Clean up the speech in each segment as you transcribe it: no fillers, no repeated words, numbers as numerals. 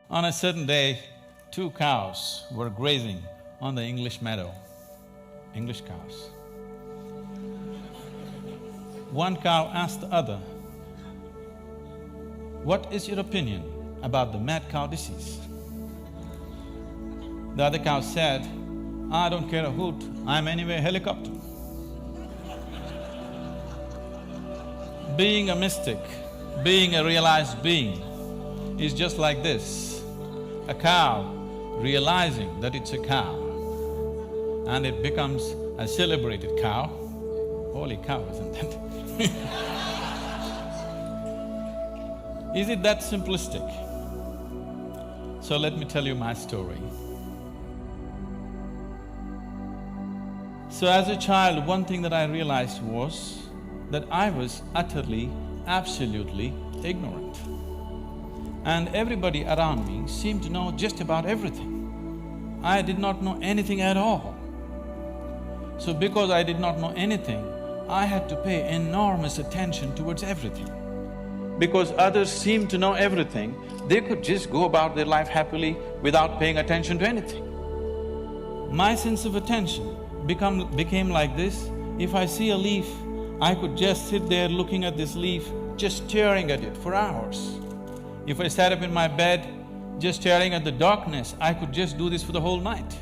On a certain day, two cows were grazing on the English meadow, English cows. One cow asked the other, "What is your opinion about the mad cow disease?" The other cow said, "I don't care a hoot, I'm anyway a helicopter." Being a mystic, being a realized being is just like this. A cow realizing that it's a cow and it becomes a celebrated cow. Holy cow, isn't it? Is it that simplistic? So let me tell you my story. So as a child, one thing that I realized was that I was utterly, absolutely ignorant. And everybody around me seemed to know just about everything. I did not know anything at all. So because I did not know anything, I had to pay enormous attention towards everything. Because others seemed to know everything, they could just go about their life happily without paying attention to anything. My sense of attention became like this. If I see a leaf, I could just sit there looking at this leaf, just staring at it for hours. If I sat up in my bed, just staring at the darkness, I could just do this for the whole night.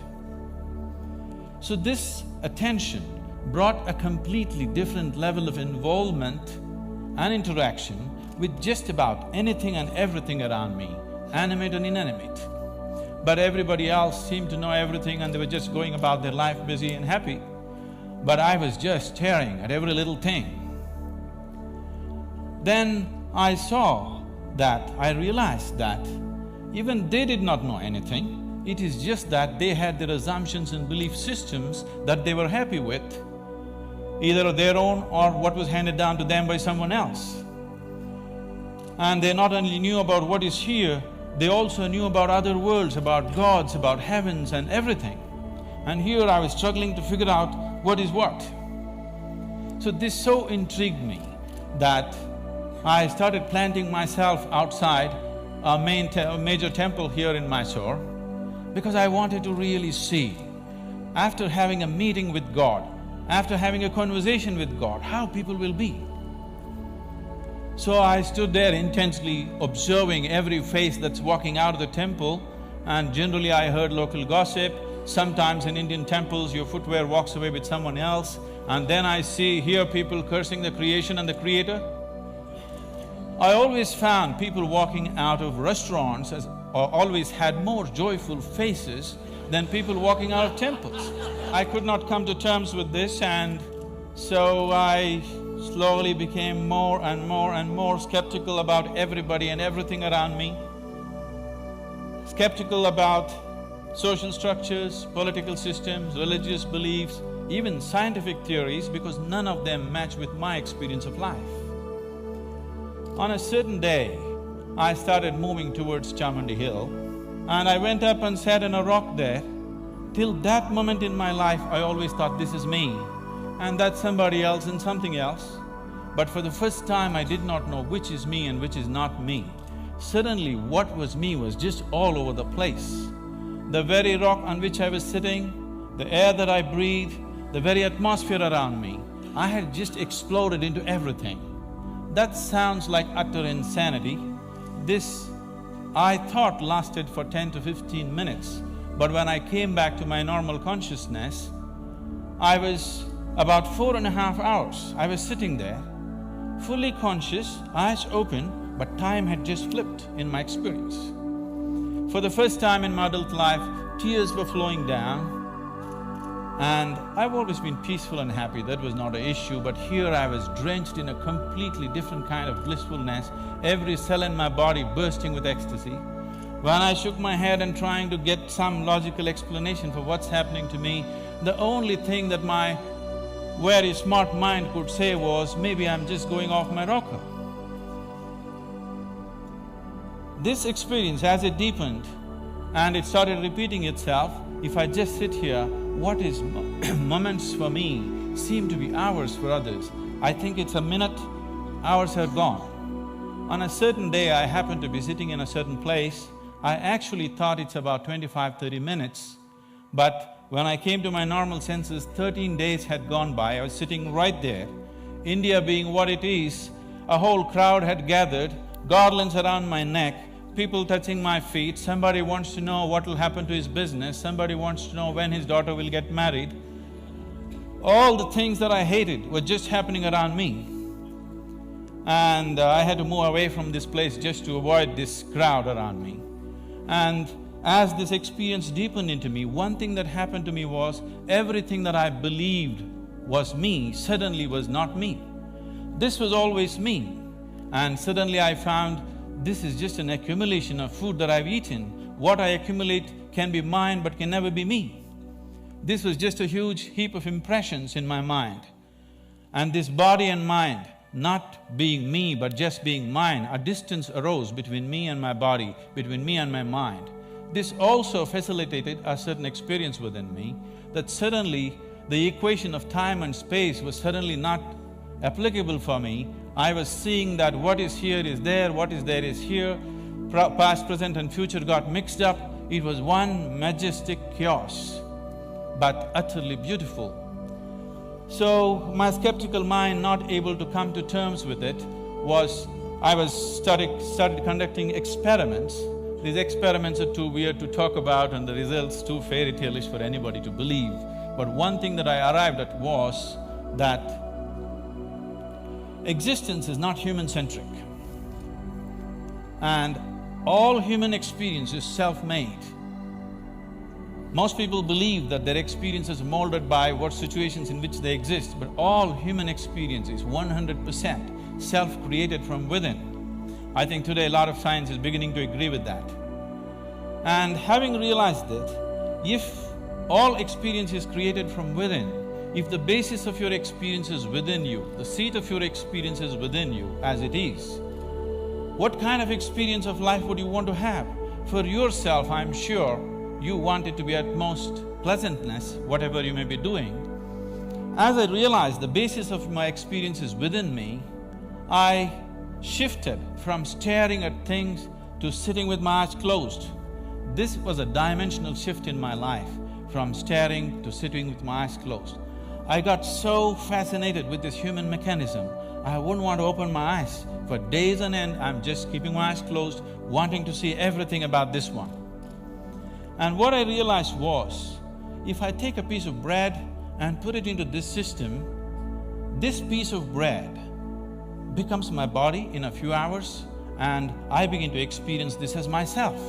So this attention brought a completely different level of involvement and interaction with just about anything and everything around me, animate and inanimate. But everybody else seemed to know everything and they were just going about their life busy and happy. But I was just staring at every little thing. Then I realized that even they did not know anything, it is just that they had their assumptions and belief systems that they were happy with, either their own or what was handed down to them by someone else. And they not only knew about what is here, they also knew about other worlds, about gods, about heavens and everything. And here I was struggling to figure out what is what. So this so intrigued me that I started planting myself outside a major temple here in Mysore because I wanted to really see, after having a meeting with God, after having a conversation with God, how people will be. So I stood there intensely observing every face that's walking out of the temple, and generally I heard local gossip. Sometimes in Indian temples, your footwear walks away with someone else, and then I hear people cursing the creation and the creator. I always found people walking out of restaurants always had more joyful faces than people walking out of temples. I could not come to terms with this, and so I slowly became more and more and more skeptical about everybody and everything around me. Skeptical about social structures, political systems, religious beliefs, even scientific theories, because none of them match with my experience of life. On a certain day, I started moving towards Chamundi Hill, and I went up and sat on a rock there. Till that moment in my life, I always thought this is me, and that's somebody else and something else. But for the first time, I did not know which is me and which is not me. Suddenly, what was me was just all over the place. The very rock on which I was sitting, the air that I breathed, the very atmosphere around me, I had just exploded into everything. That sounds like utter insanity. This, I thought, lasted for 10 to 15 minutes, but when I came back to my normal consciousness, I was about 4.5 hours. I was sitting there, fully conscious, eyes open, but time had just flipped in my experience. For the first time in my adult life, tears were flowing down, and I've always been peaceful and happy, that was not an issue, but here I was drenched in a completely different kind of blissfulness, every cell in my body bursting with ecstasy. When I shook my head and trying to get some logical explanation for what's happening to me, the only thing that my very smart mind could say was, maybe I'm just going off my rocker. This experience, as it deepened and it started repeating itself, if I just sit here, what is moments for me seem to be hours for others. I think it's a minute, hours are gone. On a certain day, I happened to be sitting in a certain place. I actually thought it's about 25–30 minutes, but when I came to my normal senses, 13 days had gone by. I was sitting right there. India being what it is, a whole crowd had gathered, garlands around my neck, people touching my feet, somebody wants to know what will happen to his business, somebody wants to know when his daughter will get married. All the things that I hated were just happening around me. And I had to move away from this place just to avoid this crowd around me. And as this experience deepened into me, one thing that happened to me was everything that I believed was me suddenly was not me. This was always me. And suddenly I found this is just an accumulation of food that I've eaten. What I accumulate can be mine but can never be me. This was just a huge heap of impressions in my mind. And this body and mind not being me but just being mine, a distance arose between me and my body, between me and my mind. This also facilitated a certain experience within me, that suddenly the equation of time and space was suddenly not applicable for me. I was seeing that what is here is there, what is there is here, past, present and future got mixed up. It was one majestic chaos, but utterly beautiful. So, my skeptical mind, not able to come to terms with it, started conducting experiments. These experiments are too weird to talk about and the results too fairy tale-ish for anybody to believe. But one thing that I arrived at was that existence is not human-centric. And all human experience is self-made. Most people believe that their experience is molded by what situations in which they exist, but all human experience is 100% self-created from within. I think today a lot of science is beginning to agree with that. And having realized that, if all experience is created from within, if the basis of your experience is within you, the seat of your experience is within you as it is, what kind of experience of life would you want to have? For yourself, I'm sure, you want it to be at most pleasantness, whatever you may be doing. As I realized the basis of my experience is within me, I shifted from staring at things to sitting with my eyes closed. This was a dimensional shift in my life, from staring to sitting with my eyes closed. I got so fascinated with this human mechanism, I wouldn't want to open my eyes. For days on end, I'm just keeping my eyes closed, wanting to see everything about this one. And what I realized was, if I take a piece of bread and put it into this system, this piece of bread becomes my body in a few hours and I begin to experience this as myself.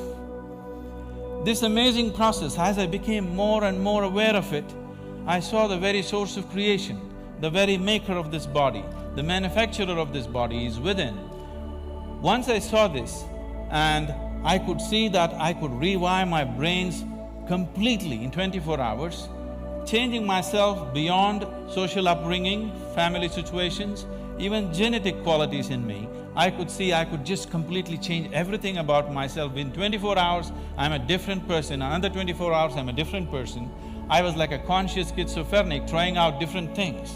This amazing process, as I became more and more aware of it, I saw the very source of creation, the very maker of this body, the manufacturer of this body is within. Once I saw this and I could see that I could rewire my brains completely in 24 hours, changing myself beyond social upbringing, family situations, even genetic qualities in me. I could see I could just completely change everything about myself. In 24 hours, I'm a different person. Another 24 hours, I'm a different person. I was like a conscious schizophrenic trying out different things.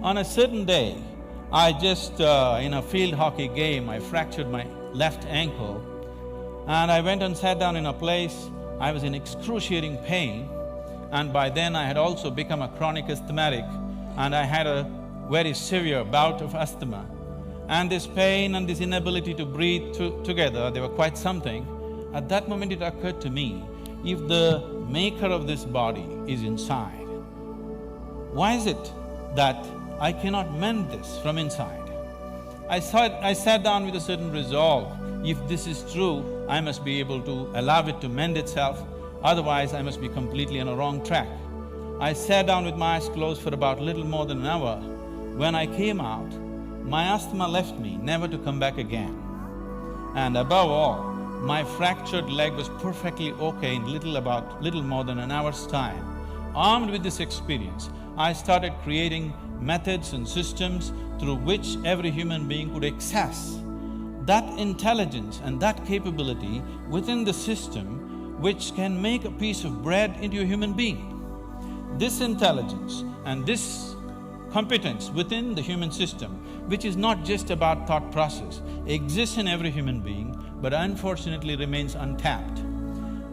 On a certain day, I just… in a field hockey game, I fractured my left ankle and I went and sat down in a place. I was in excruciating pain and by then I had also become a chronic asthmatic and I had a very severe bout of asthma. And this pain and this inability to breathe together, they were quite something. At that moment it occurred to me, if the maker of this body is inside, why is it that I cannot mend this from inside? I sat down with a certain resolve. If this is true, I must be able to allow it to mend itself, otherwise I must be completely on a wrong track. I sat down with my eyes closed for about little more than an hour. When I came out, my asthma left me, never to come back again. And above all, my fractured leg was perfectly okay in little more than an hour's time. Armed with this experience, I started creating methods and systems through which every human being could access that intelligence and that capability within the system which can make a piece of bread into a human being. This intelligence and this competence within the human system, which is not just about thought process, exists in every human being, but unfortunately remains untapped.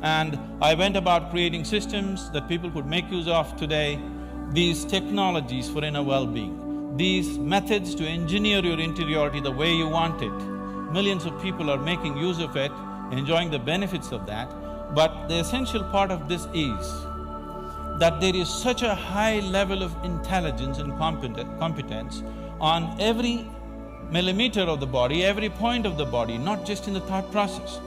And I went about creating systems that people could make use of today, these technologies for inner well-being, these methods to engineer your interiority the way you want it. Millions of people are making use of it, enjoying the benefits of that, but the essential part of this is that there is such a high level of intelligence and competence on every millimeter of the body, every point of the body, not just in the thought process.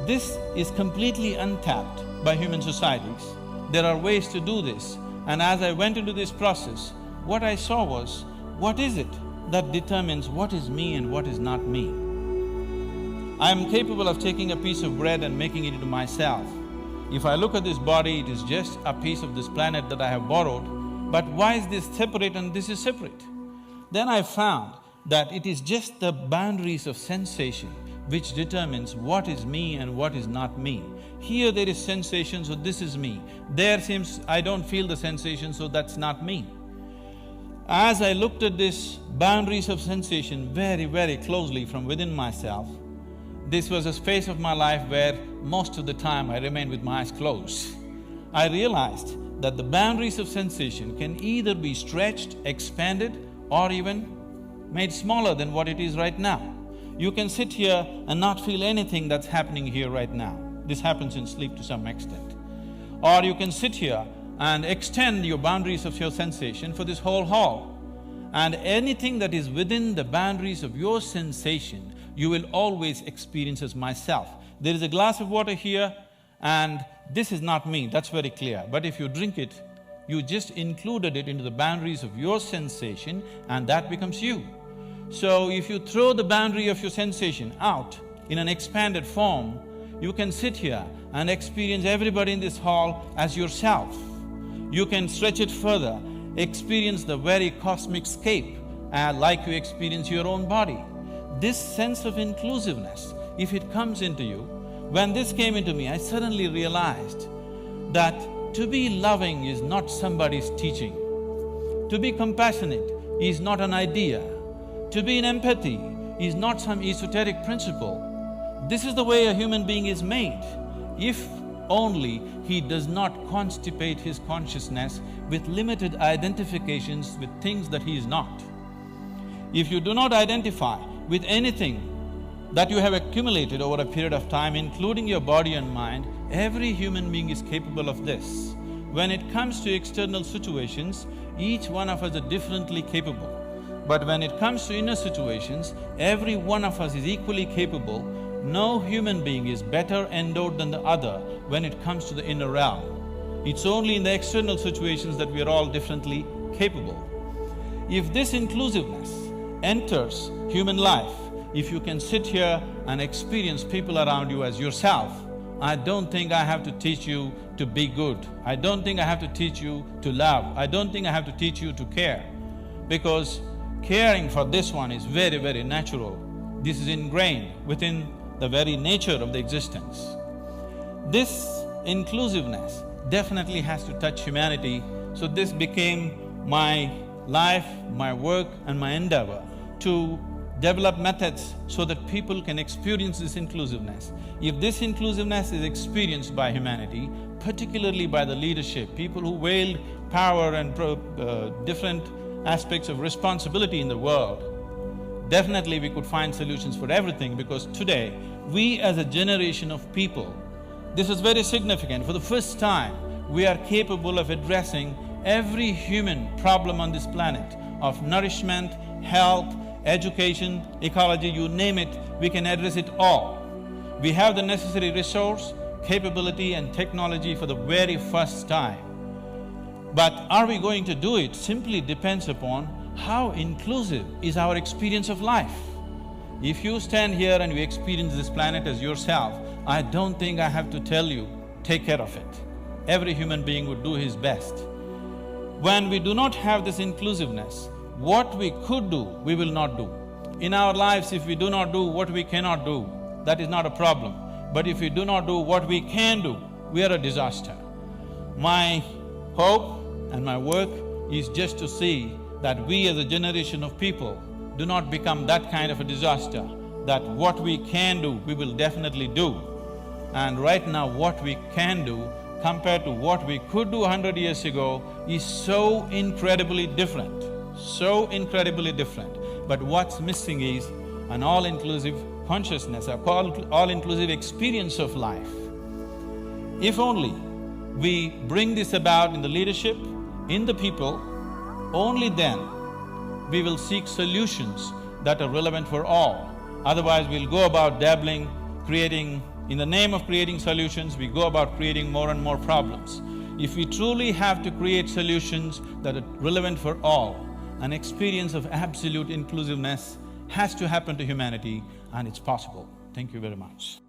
This is completely untapped by human societies. There are ways to do this, and as I went into this process, what I saw was, what is it that determines what is me and what is not me? I am capable of taking a piece of bread and making it into myself. If I look at this body, it is just a piece of this planet that I have borrowed, but why is this separate and this is separate? Then I found that it is just the boundaries of sensation which determines what is me and what is not me. Here there is sensation, so this is me. There seems I don't feel the sensation, so that's not me. As I looked at this boundaries of sensation very, very closely from within myself, this was a space of my life where most of the time I remained with my eyes closed. I realized that the boundaries of sensation can either be stretched, expanded, or even made smaller than what it is right now. You can sit here and not feel anything that's happening here right now. This happens in sleep to some extent. Or you can sit here and extend your boundaries of your sensation for this whole hall. And anything that is within the boundaries of your sensation, you will always experience as myself. There is a glass of water here and this is not me, that's very clear. But if you drink it, you just included it into the boundaries of your sensation and that becomes you. So if you throw the boundary of your sensation out in an expanded form, you can sit here and experience everybody in this hall as yourself. You can stretch it further, experience the very cosmic scape like you experience your own body. This sense of inclusiveness, if it comes into you, when this came into me, I suddenly realized that to be loving is not somebody's teaching. To be compassionate is not an idea. To be in empathy is not some esoteric principle. This is the way a human being is made, if only he does not constipate his consciousness with limited identifications with things that he is not. If you do not identify with anything that you have accumulated over a period of time, including your body and mind, every human being is capable of this. When it comes to external situations, each one of us are differently capable. But when it comes to inner situations, every one of us is equally capable. No human being is better endowed than the other when it comes to the inner realm. It's only in the external situations that we are all differently capable. If this inclusiveness enters human life, if you can sit here and experience people around you as yourself, I don't think I have to teach you to be good. I don't think I have to teach you to love. I don't think I have to teach you to care, because caring for this one is very, very natural. This is ingrained within the very nature of the existence. This inclusiveness definitely has to touch humanity, so this became my life, my work and my endeavor to develop methods so that people can experience this inclusiveness. If this inclusiveness is experienced by humanity, particularly by the leadership, people who wield power and different aspects of responsibility in the world, definitely we could find solutions for everything, because today, we as a generation of people, this is very significant, for the first time, we are capable of addressing every human problem on this planet of nourishment, health, education, ecology, you name it, we can address it all. We have the necessary resource, capability and technology for the very first time. But are we going to do it simply depends upon how inclusive is our experience of life. If you stand here and you experience this planet as yourself, I don't think I have to tell you, take care of it. Every human being would do his best. When we do not have this inclusiveness, what we could do, we will not do. In our lives, if we do not do what we cannot do, that is not a problem. But if we do not do what we can do, we are a disaster. My hope and my work is just to see that we as a generation of people do not become that kind of a disaster. that what we can do, we will definitely do. And right now what we can do compared to what we could do 100 years ago is so incredibly different, so incredibly different. But what's missing is an all-inclusive consciousness, an all-inclusive experience of life. If only we bring this about in the leadership, in the people, only then we will seek solutions that are relevant for all. Otherwise, we'll go about dabbling, creating… in the name of creating solutions, we go about creating more and more problems. If we truly have to create solutions that are relevant for all, an experience of absolute inclusiveness has to happen to humanity, and it's possible. Thank you very much.